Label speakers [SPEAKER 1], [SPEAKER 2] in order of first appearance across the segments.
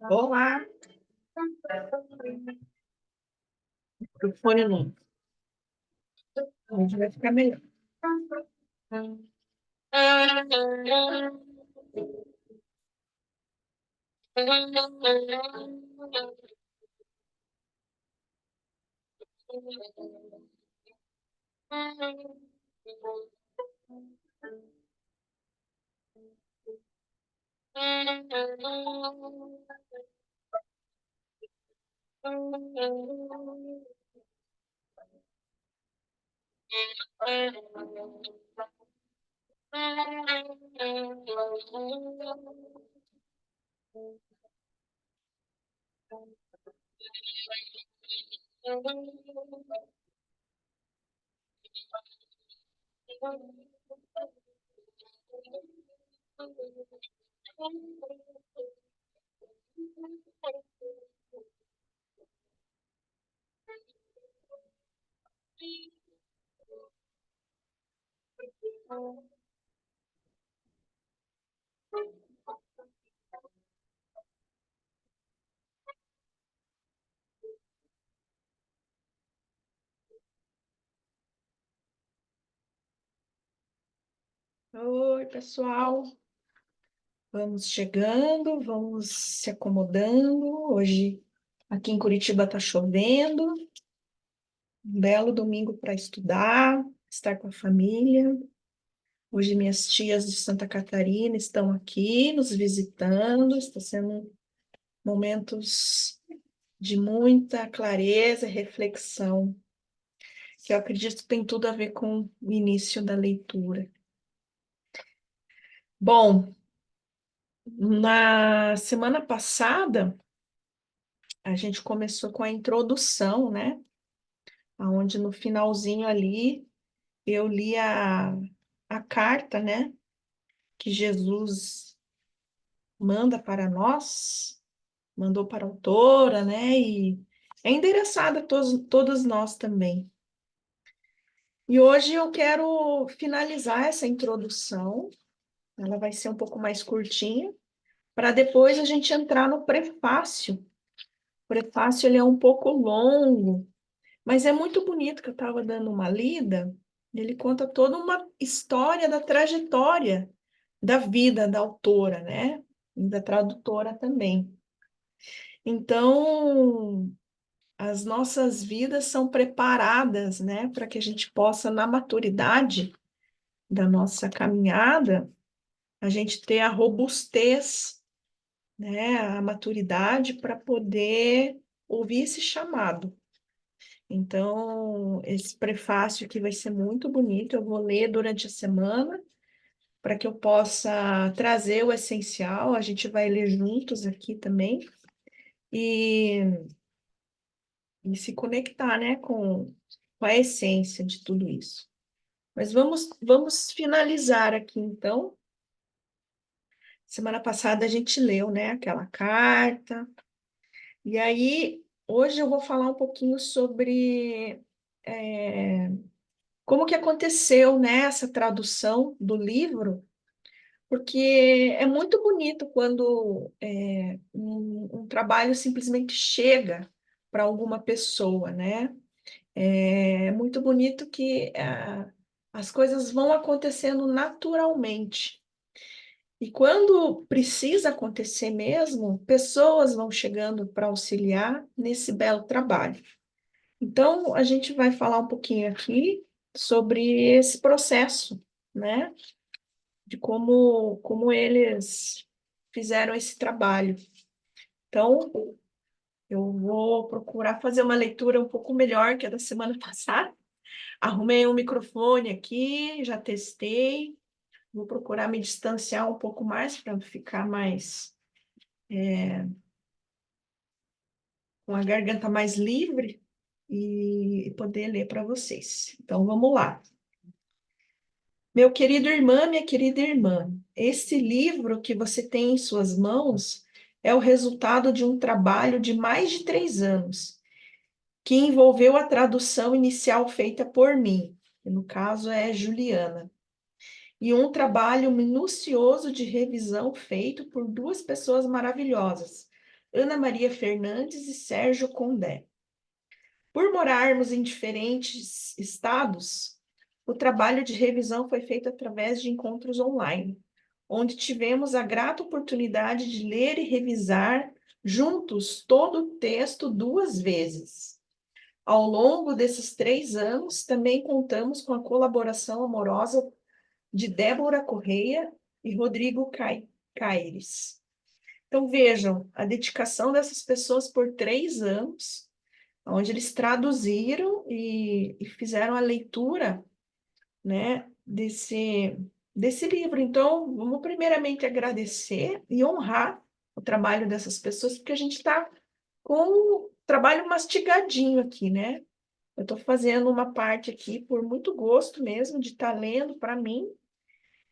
[SPEAKER 1] Olá, microfone não. Hoje vai ficar melhor. Oi, pessoal. Vamos chegando, vamos se acomodando. Hoje aqui em Curitiba está chovendo. Um belo domingo para estudar, estar com a família. Hoje minhas tias de Santa Catarina estão aqui nos visitando. Está sendo momentos de muita clareza e reflexão, que eu acredito que tem tudo a ver com o início da leitura. Bom, na semana passada, a gente começou com a introdução, né? Onde no finalzinho ali eu li a carta, né? Que Jesus manda para nós, mandou para a autora, né? E é endereçada a todos nós também. E hoje eu quero finalizar essa introdução, ela vai ser um pouco mais curtinha, para depois a gente entrar no prefácio. O prefácio ele é um pouco longo, mas é muito bonito, que eu estava dando uma lida. Ele conta toda uma história da trajetória da vida da autora, né? E da tradutora também. Então, as nossas vidas são preparadas, né, para que a gente possa, na maturidade da nossa caminhada, a gente ter a robustez, né, a maturidade para poder ouvir esse chamado. Então, esse prefácio aqui vai ser muito bonito, eu vou ler durante a semana, para que eu possa trazer o essencial, a gente vai ler juntos aqui também, e, e se conectar, né, com a essência de tudo isso. Mas vamos finalizar aqui, então. Semana passada a gente leu, né, aquela carta, e aí hoje eu vou falar um pouquinho sobre como que aconteceu, né, essa tradução do livro, porque é muito bonito quando um trabalho simplesmente chega para alguma pessoa, né? É muito bonito que as coisas vão acontecendo naturalmente. E quando precisa acontecer mesmo, pessoas vão chegando para auxiliar nesse belo trabalho. Então, a gente vai falar um pouquinho aqui sobre esse processo, né? De como eles fizeram esse trabalho. Então, eu vou procurar fazer uma leitura um pouco melhor que a da semana passada. Arrumei um microfone aqui, já testei. Vou procurar me distanciar um pouco mais para ficar mais com a garganta mais livre e poder ler para vocês. Então, vamos lá. Meu querido irmã, minha querida irmã, esse livro que você tem em suas mãos é o resultado de um trabalho de mais de 3 anos, que envolveu a tradução inicial feita por mim, que no caso é Juliana, e um trabalho minucioso de revisão feito por duas pessoas maravilhosas, Ana Maria Fernandes e Sérgio Condé. Por morarmos em diferentes estados, o trabalho de revisão foi feito através de encontros online, onde tivemos a grata oportunidade de ler e revisar juntos todo o texto 2 vezes. Ao longo desses 3 anos, também contamos com a colaboração amorosa de Débora Correia e Rodrigo Caires. Então, vejam, a dedicação dessas pessoas por 3 anos, onde eles traduziram e fizeram a leitura, né, desse livro. Então, vamos primeiramente agradecer e honrar o trabalho dessas pessoas, porque a gente está com o trabalho mastigadinho aqui, né? Eu estou fazendo uma parte aqui por muito gosto mesmo de estar lendo para mim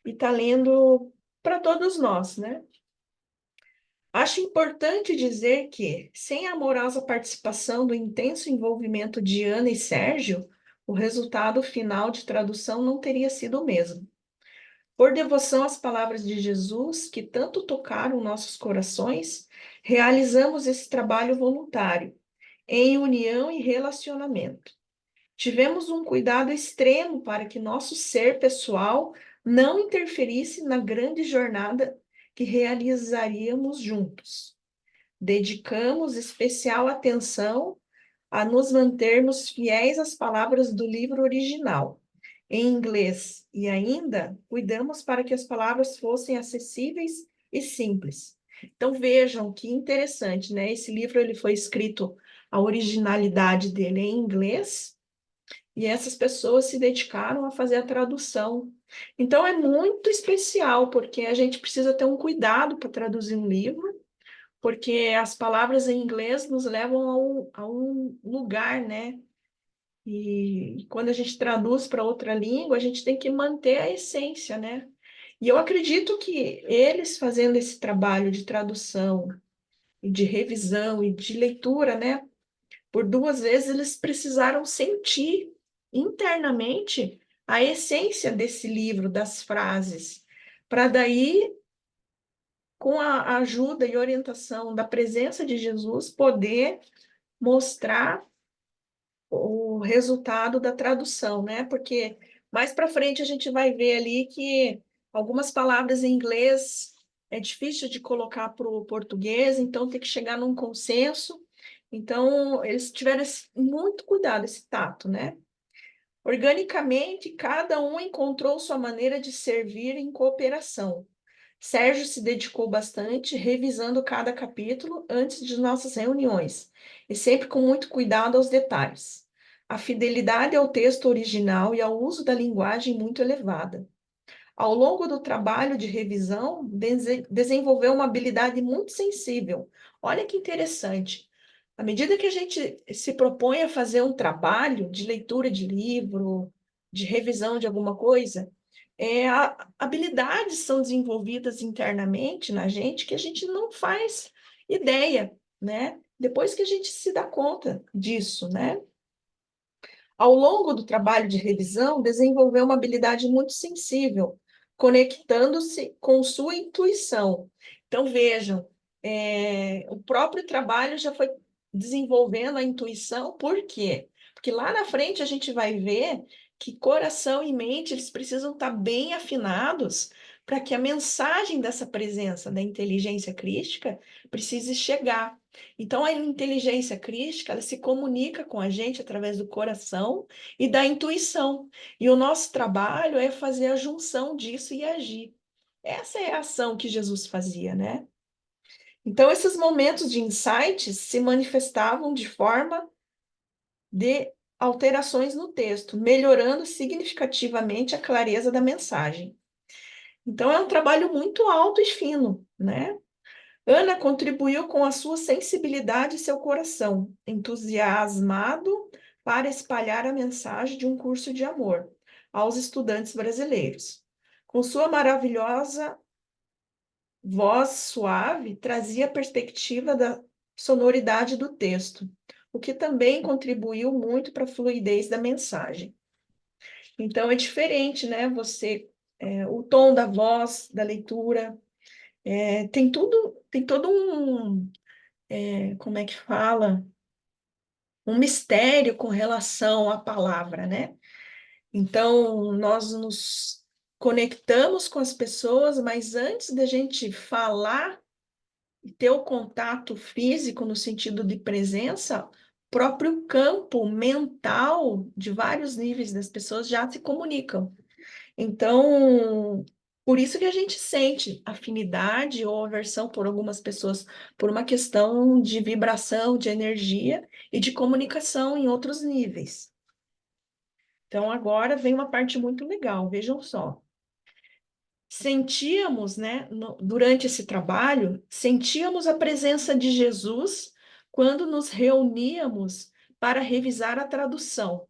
[SPEAKER 1] e estar lendo para todos nós, né? Acho importante dizer que, sem a amorosa participação do intenso envolvimento de Ana e Sérgio, o resultado final de tradução não teria sido o mesmo. Por devoção às palavras de Jesus, que tanto tocaram nossos corações, realizamos esse trabalho voluntário, em união e relacionamento. Tivemos um cuidado extremo para que nosso ser pessoal não interferisse na grande jornada que realizaríamos juntos. Dedicamos especial atenção a nos mantermos fiéis às palavras do livro original, em inglês, e ainda cuidamos para que as palavras fossem acessíveis e simples. Então vejam que interessante, né? Esse livro ele foi escrito, a originalidade dele é em inglês, e essas pessoas se dedicaram a fazer a tradução. Então é muito especial, porque a gente precisa ter um cuidado para traduzir um livro, porque as palavras em inglês nos levam a um lugar, né? E quando a gente traduz para outra língua, a gente tem que manter a essência, né? E eu acredito que eles fazendo esse trabalho de tradução, e de revisão e de leitura, né? Por 2 vezes eles precisaram sentir internamente a essência desse livro, das frases, para daí, com a ajuda e orientação da presença de Jesus, poder mostrar o resultado da tradução, né? Porque mais para frente a gente vai ver ali que algumas palavras em inglês é difícil de colocar para o português, então tem que chegar num consenso. Então, eles tiveram muito cuidado, esse tato, né? Organicamente, cada um encontrou sua maneira de servir em cooperação. Sérgio se dedicou bastante, revisando cada capítulo antes de nossas reuniões, e sempre com muito cuidado aos detalhes. A fidelidade ao texto original e ao uso da linguagem muito elevada. Ao longo do trabalho de revisão, desenvolveu uma habilidade muito sensível. Olha que interessante. À medida que a gente se propõe a fazer um trabalho de leitura de livro, de revisão de alguma coisa, habilidades são desenvolvidas internamente na gente que a gente não faz ideia, né? Depois que a gente se dá conta disso, né? Ao longo do trabalho de revisão, desenvolveu uma habilidade muito sensível, conectando-se com sua intuição. Então, vejam, o próprio trabalho já foi desenvolvendo a intuição, por quê? Porque lá na frente a gente vai ver que coração e mente eles precisam estar bem afinados para que a mensagem dessa presença da inteligência crística precise chegar. Então, a inteligência crística, ela se comunica com a gente através do coração e da intuição. E o nosso trabalho é fazer a junção disso e agir. Essa é a ação que Jesus fazia, né? Então, esses momentos de insights se manifestavam de forma de alterações no texto, melhorando significativamente a clareza da mensagem. Então, é um trabalho muito alto e fino, né? Ana contribuiu com a sua sensibilidade e seu coração, entusiasmado para espalhar a mensagem de um curso de amor aos estudantes brasileiros. Com sua maravilhosa voz suave, trazia a perspectiva da sonoridade do texto, o que também contribuiu muito para a fluidez da mensagem. Então, é diferente, né? Você o tom da voz, da leitura, tem todo um, como é que fala? Um mistério com relação à palavra, né? Então, nós nos conectamos com as pessoas, mas antes da gente falar e ter o contato físico no sentido de presença, o próprio campo mental de vários níveis das pessoas já se comunicam. Então, por isso que a gente sente afinidade ou aversão por algumas pessoas, por uma questão de vibração, de energia e de comunicação em outros níveis. Então, agora vem uma parte muito legal, vejam só. Sentíamos, né, durante esse trabalho, sentíamos a presença de Jesus quando nos reuníamos para revisar a tradução.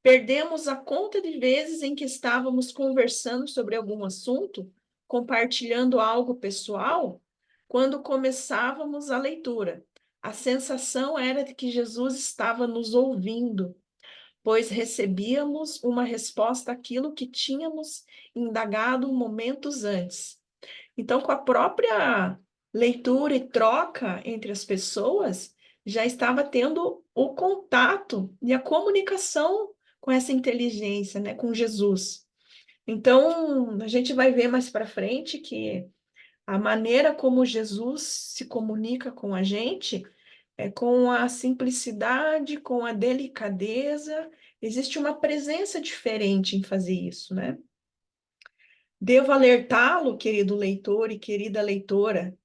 [SPEAKER 1] Perdemos a conta de vezes em que estávamos conversando sobre algum assunto, compartilhando algo pessoal, quando começávamos a leitura. A sensação era de que Jesus estava nos ouvindo, pois recebíamos uma resposta àquilo que tínhamos indagado momentos antes. Então, com a própria leitura e troca entre as pessoas, já estava tendo o contato e a comunicação com essa inteligência, né, com Jesus. Então, a gente vai ver mais para frente que a maneira como Jesus se comunica com a gente é com a simplicidade, com a delicadeza. Existe uma presença diferente em fazer isso, né? Devo alertá-lo, querido leitor e querida leitora,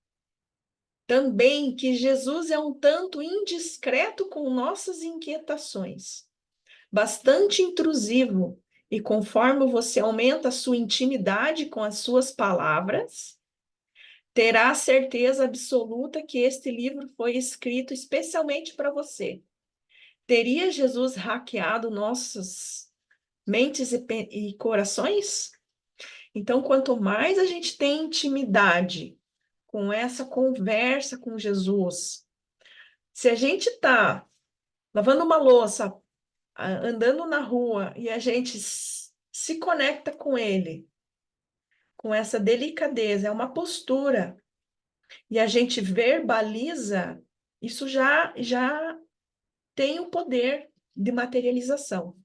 [SPEAKER 1] também que Jesus é um tanto indiscreto com nossas inquietações, bastante intrusivo, e conforme você aumenta a sua intimidade com as suas palavras, terá a certeza absoluta que este livro foi escrito especialmente para você. Teria Jesus hackeado nossas mentes e corações? Então, quanto mais a gente tem intimidade com essa conversa com Jesus, se a gente está lavando uma louça, andando na rua e a gente se conecta com Ele, com essa delicadeza, é uma postura, e a gente verbaliza, isso já tem o poder de materialização.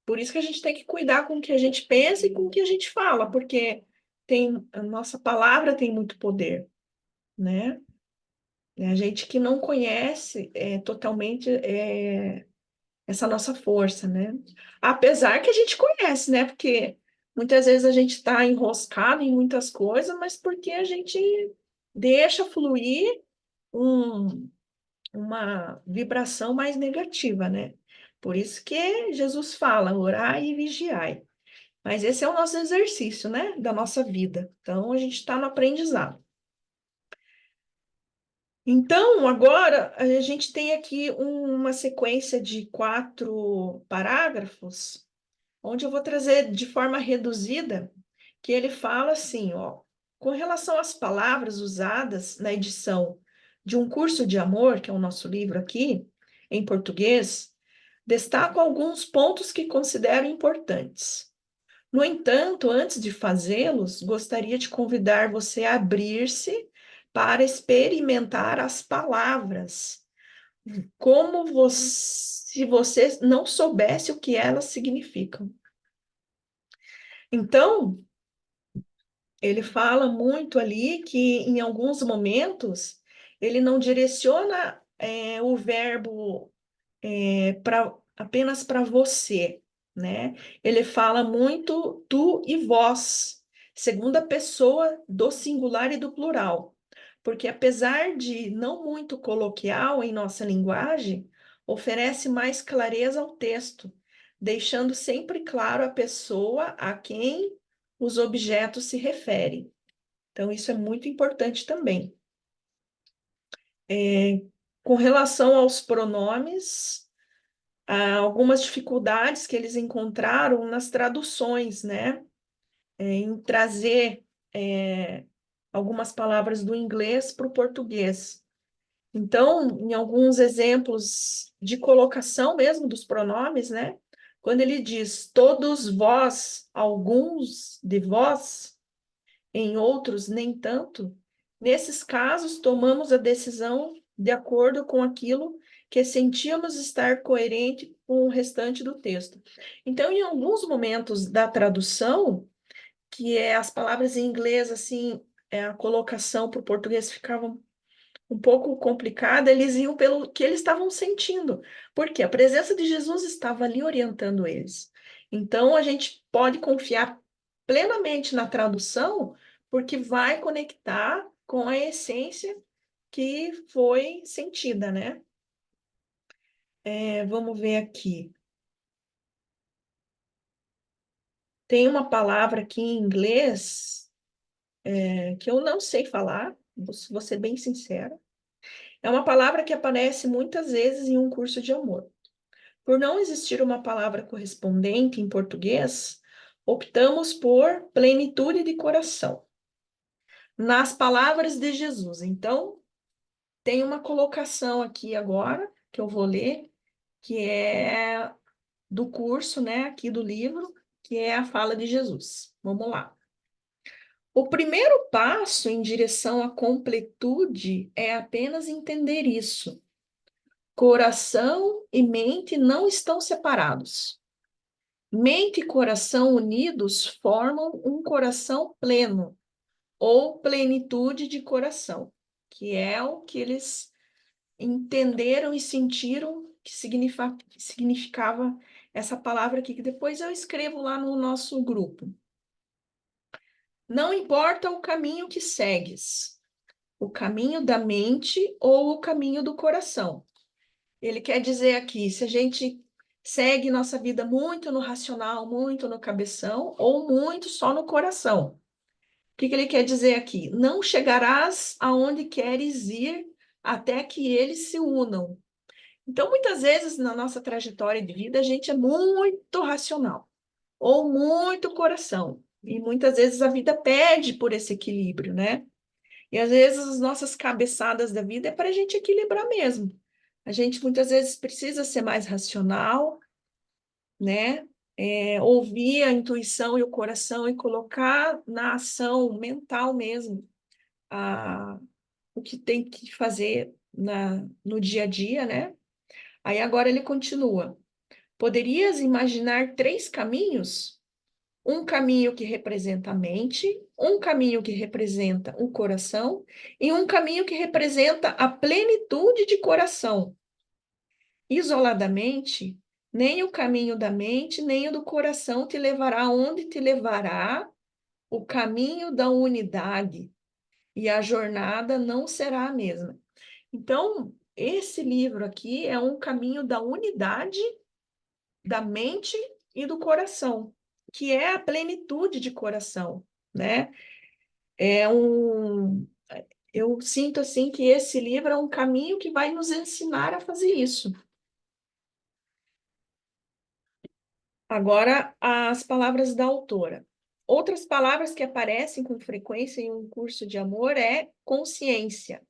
[SPEAKER 1] Por isso que a gente tem que cuidar com o que a gente pensa e com o que a gente fala, porque a nossa palavra tem muito poder, né? É a gente que não conhece totalmente essa nossa força, né? Apesar que a gente conhece, né? Porque muitas vezes a gente está enroscado em muitas coisas, mas porque a gente deixa fluir um, uma vibração mais negativa, né? Por isso que Jesus fala, orai e vigiai. Mas esse é o nosso exercício, né? Da nossa vida. Então, a gente está no aprendizado. Então, agora, a gente tem aqui uma sequência de 4 parágrafos, onde eu vou trazer de forma reduzida, que ele fala assim, ó, com relação às palavras usadas na edição de Um Curso de Amor, que é o nosso livro aqui, em português, destaco alguns pontos que considero importantes. No entanto, antes de fazê-los, gostaria de convidar você a abrir-se para experimentar as palavras, como se você não soubesse o que elas significam. Então, ele fala muito ali que, em alguns momentos, ele não direciona o verbo apenas para você, né? Ele fala muito tu e vós, segunda pessoa do singular e do plural, porque apesar de não muito coloquial em nossa linguagem, oferece mais clareza ao texto, deixando sempre claro a pessoa a quem os objetos se referem. Então, isso é muito importante também. Com relação aos pronomes, há algumas dificuldades que eles encontraram nas traduções, né? Em trazer algumas palavras do inglês para o português. Então, em alguns exemplos de colocação mesmo dos pronomes, né? Quando ele diz todos vós, alguns de vós, em outros nem tanto, nesses casos tomamos a decisão de acordo com aquilo que sentíamos estar coerente com o restante do texto. Então, em alguns momentos da tradução, que é as palavras em inglês, assim, a colocação para o português ficava um pouco complicada, eles iam pelo que eles estavam sentindo, porque a presença de Jesus estava ali orientando eles. Então, a gente pode confiar plenamente na tradução, porque vai conectar com a essência que foi sentida, né? Vamos ver aqui. Tem uma palavra aqui em inglês, que eu não sei falar, vou ser bem sincera. É uma palavra que aparece muitas vezes em um curso de amor. Por não existir uma palavra correspondente em português, optamos por plenitude de coração. Nas palavras de Jesus. Então, tem uma colocação aqui agora, que eu vou ler, que é do curso, né, aqui do livro, que é a fala de Jesus. Vamos lá. O primeiro passo em direção à completude é apenas entender isso. Coração e mente não estão separados. Mente e coração unidos formam um coração pleno, ou plenitude de coração, que é o que eles entenderam e sentiram que significava essa palavra aqui, que depois eu escrevo lá no nosso grupo. Não importa o caminho que segues, o caminho da mente ou o caminho do coração. Ele quer dizer aqui, se a gente segue nossa vida muito no racional, muito no cabeção, ou muito só no coração. O que ele quer dizer aqui? Não chegarás aonde queres ir até que eles se unam. Então, muitas vezes na nossa trajetória de vida, a gente é muito racional, ou muito coração. E muitas vezes a vida pede por esse equilíbrio, né? E às vezes as nossas cabeçadas da vida é para a gente equilibrar mesmo. A gente muitas vezes precisa ser mais racional, né? Ouvir a intuição e o coração e colocar na ação mental mesmo o que tem que fazer no dia a dia, né? Aí agora ele continua. Poderias imaginar três caminhos? Um caminho que representa a mente, um caminho que representa o coração e um caminho que representa a plenitude de coração. Isoladamente, nem o caminho da mente, nem o do coração te levará onde te levará o caminho da unidade, e a jornada não será a mesma. Então, esse livro aqui é um caminho da unidade da mente e do coração, que é a plenitude de coração, né? É um, eu sinto assim que esse livro é um caminho que vai nos ensinar a fazer isso. Agora, as palavras da autora. Outras palavras que aparecem com frequência em um curso de amor é consciência.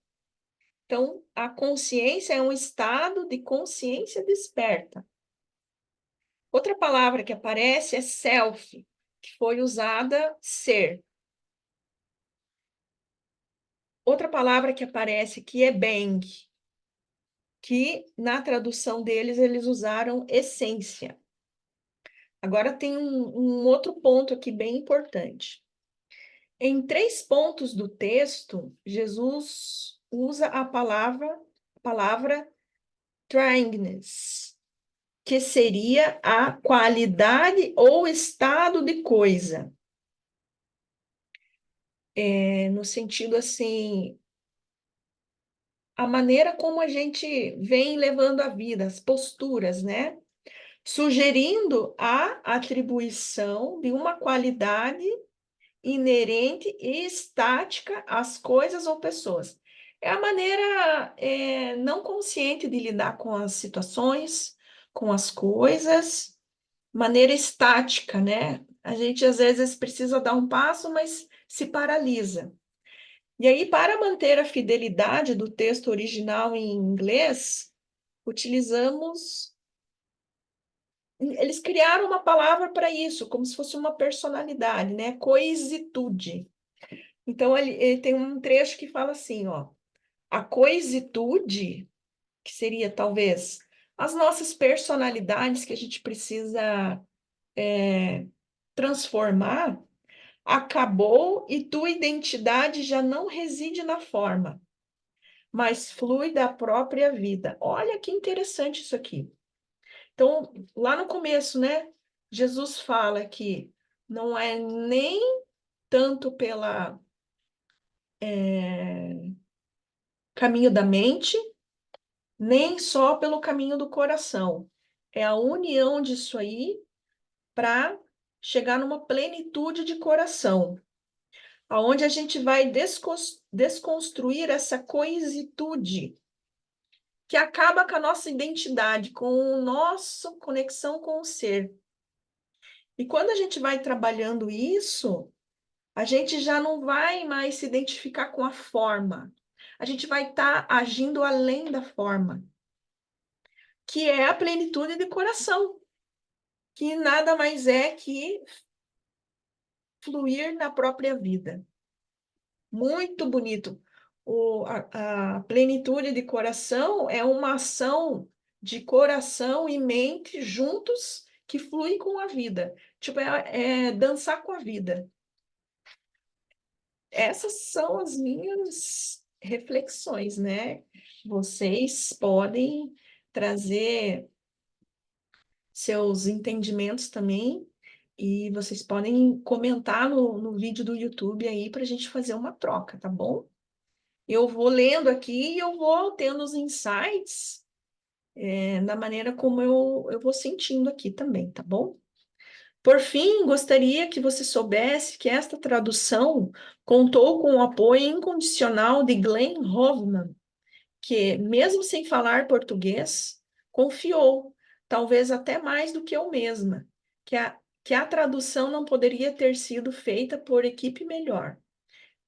[SPEAKER 1] Então, a consciência é um estado de consciência desperta. Outra palavra que aparece é self, que foi usada ser. Outra palavra que aparece aqui é bang, que na tradução deles eles usaram essência. Agora tem um outro ponto aqui bem importante. Em três pontos do texto, Jesus usa a palavra tryingness, que seria a qualidade ou estado de coisa. No sentido assim, a maneira como a gente vem levando a vida, as posturas, né? Sugerindo a atribuição de uma qualidade inerente e estática às coisas ou pessoas. É a maneira não consciente de lidar com as situações, com as coisas, maneira estática, né? A gente às vezes precisa dar um passo, mas se paralisa. E aí, para manter a fidelidade do texto original em inglês, utilizamos eles criaram uma palavra para isso, como se fosse uma personalidade, né? Coisitude. Então, ele tem um trecho que fala assim, ó, a coisitude, que seria talvez as nossas personalidades que a gente precisa transformar, acabou e tua identidade já não reside na forma, mas flui da própria vida. Olha que interessante isso aqui. Então, lá no começo, né, Jesus fala que não é nem tanto pela caminho da mente, nem só pelo caminho do coração. É a união disso aí para chegar numa plenitude de coração, aonde a gente vai desconstruir essa coisitude que acaba com a nossa identidade, com a nossa conexão com o ser. E quando a gente vai trabalhando isso, a gente já não vai mais se identificar com a forma. A gente vai estar agindo além da forma, que é a plenitude de coração, que nada mais é que fluir na própria vida. Muito bonito. A plenitude de coração é uma ação de coração e mente juntos que flui com a vida. Tipo, é dançar com a vida. Essas são as minhas reflexões, né? Vocês podem trazer seus entendimentos também e vocês podem comentar no vídeo do YouTube aí para a gente fazer uma troca, tá bom? Eu vou lendo aqui e eu vou tendo os insights, da maneira como eu vou sentindo aqui também, tá bom? Por fim, gostaria que você soubesse que esta tradução contou com o apoio incondicional de Glenn Hoffman, que, mesmo sem falar português, confiou, talvez até mais do que eu mesma, que a tradução não poderia ter sido feita por equipe melhor.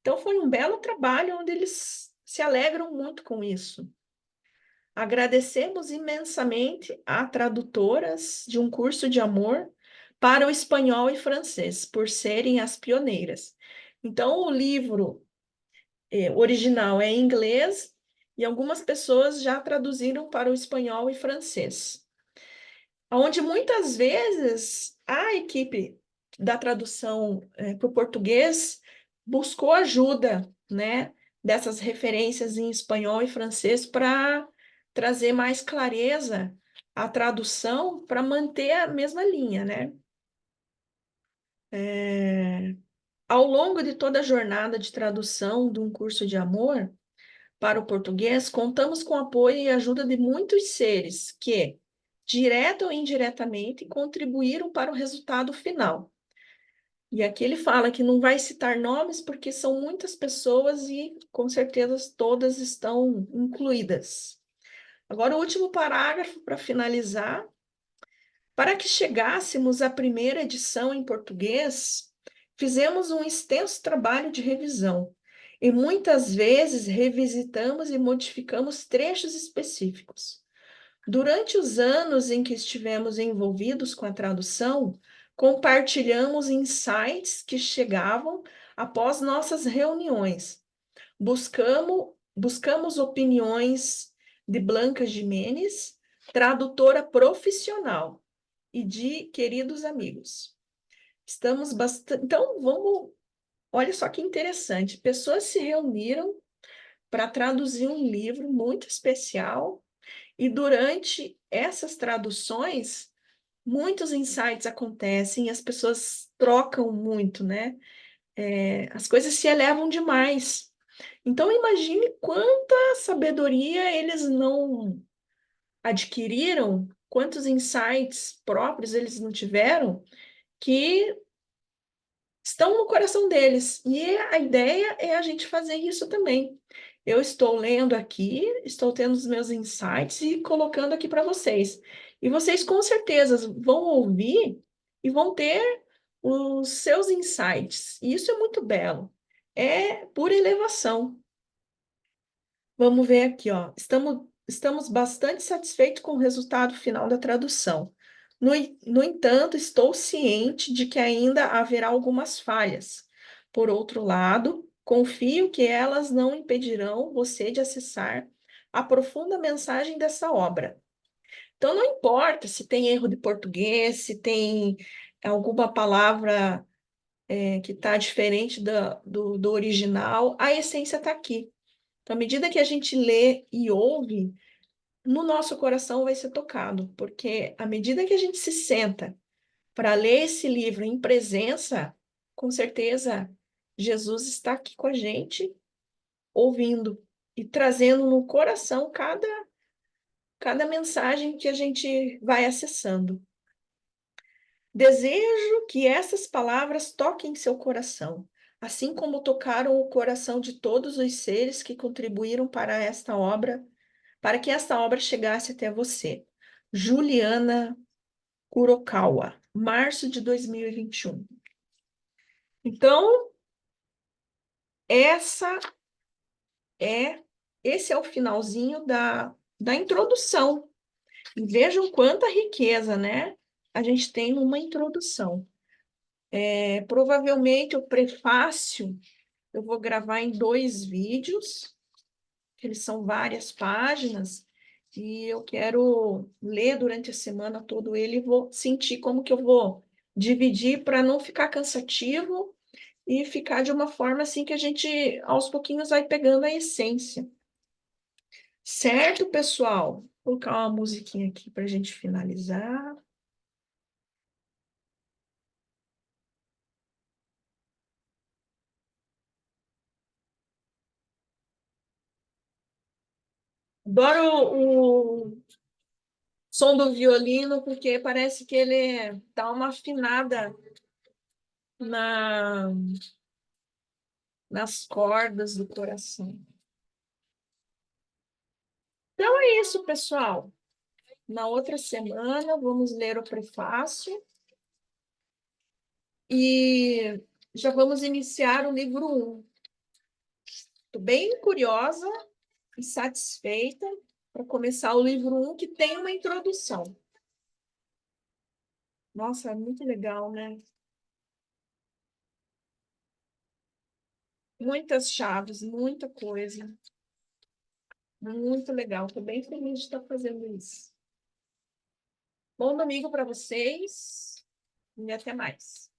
[SPEAKER 1] Então, foi um belo trabalho onde eles se alegram muito com isso. Agradecemos imensamente a tradutoras de um curso de amor para o espanhol e francês, por serem as pioneiras. Então, o livro original é em inglês e algumas pessoas já traduziram para o espanhol e francês, onde muitas vezes a equipe da tradução para o português buscou ajuda, né, dessas referências em espanhol e francês para trazer mais clareza à tradução para manter a mesma linha, né? Ao longo de toda a jornada de tradução de um curso de amor para o português, contamos com o apoio e ajuda de muitos seres que, direta ou indiretamente, contribuíram para o resultado final. E aqui ele fala que não vai citar nomes porque são muitas pessoas e com certeza todas estão incluídas. Agora, o último parágrafo para finalizar. Para que chegássemos à primeira edição em português, fizemos um extenso trabalho de revisão e muitas vezes revisitamos e modificamos trechos específicos. Durante os anos em que estivemos envolvidos com a tradução, compartilhamos insights que chegavam após nossas reuniões. Buscamos opiniões de Blanca Jimenez, tradutora profissional, e de queridos amigos. Estamos bastante. Então, vamos. Olha só que interessante. Pessoas se reuniram para traduzir um livro muito especial, e durante essas traduções, muitos insights acontecem, as pessoas trocam muito, né? As coisas se elevam demais. Então, imagine quanta sabedoria eles não adquiriram, quantos insights próprios eles não tiveram, que estão no coração deles. E a ideia é a gente fazer isso também. Eu estou lendo aqui, estou tendo os meus insights e colocando aqui para vocês. E vocês com certeza vão ouvir e vão ter os seus insights. E isso é muito belo. É pura elevação. Vamos ver aqui, ó. Estamos bastante satisfeitos com o resultado final da tradução. No entanto, estou ciente de que ainda haverá algumas falhas. Por outro lado, confio que elas não impedirão você de acessar a profunda mensagem dessa obra. Então, não importa se tem erro de português, se tem alguma palavra que está diferente do original, a essência está aqui. Então, à medida que a gente lê e ouve, no nosso coração vai ser tocado, porque à medida que a gente se senta para ler esse livro em presença, com certeza Jesus está aqui com a gente, ouvindo e trazendo no coração cada mensagem que a gente vai acessando. Desejo que essas palavras toquem seu coração, assim como tocaram o coração de todos os seres que contribuíram para esta obra, para que esta obra chegasse até você. Juliana Kurokawa, março de 2021. Então, essa é esse é o finalzinho da introdução. E vejam quanta riqueza, né? A gente tem numa introdução. Provavelmente o prefácio eu vou gravar em 2 vídeos, que eles são várias páginas, e eu quero ler durante a semana todo ele e vou sentir como que eu vou dividir para não ficar cansativo e ficar de uma forma assim que a gente aos pouquinhos vai pegando a essência. Certo, pessoal? Vou colocar uma musiquinha aqui para a gente finalizar. Adoro o som do violino, porque parece que ele dá uma afinada na, nas cordas do coração. Então é isso, pessoal. Na outra semana, vamos ler o prefácio e já vamos iniciar o livro 1. Estou bem curiosa e satisfeita para começar o livro 1, que tem uma introdução. Nossa, é muito legal, né? Muitas chaves, muita coisa. Muito legal. Estou bem feliz de estar fazendo isso. Bom domingo para vocês e até mais.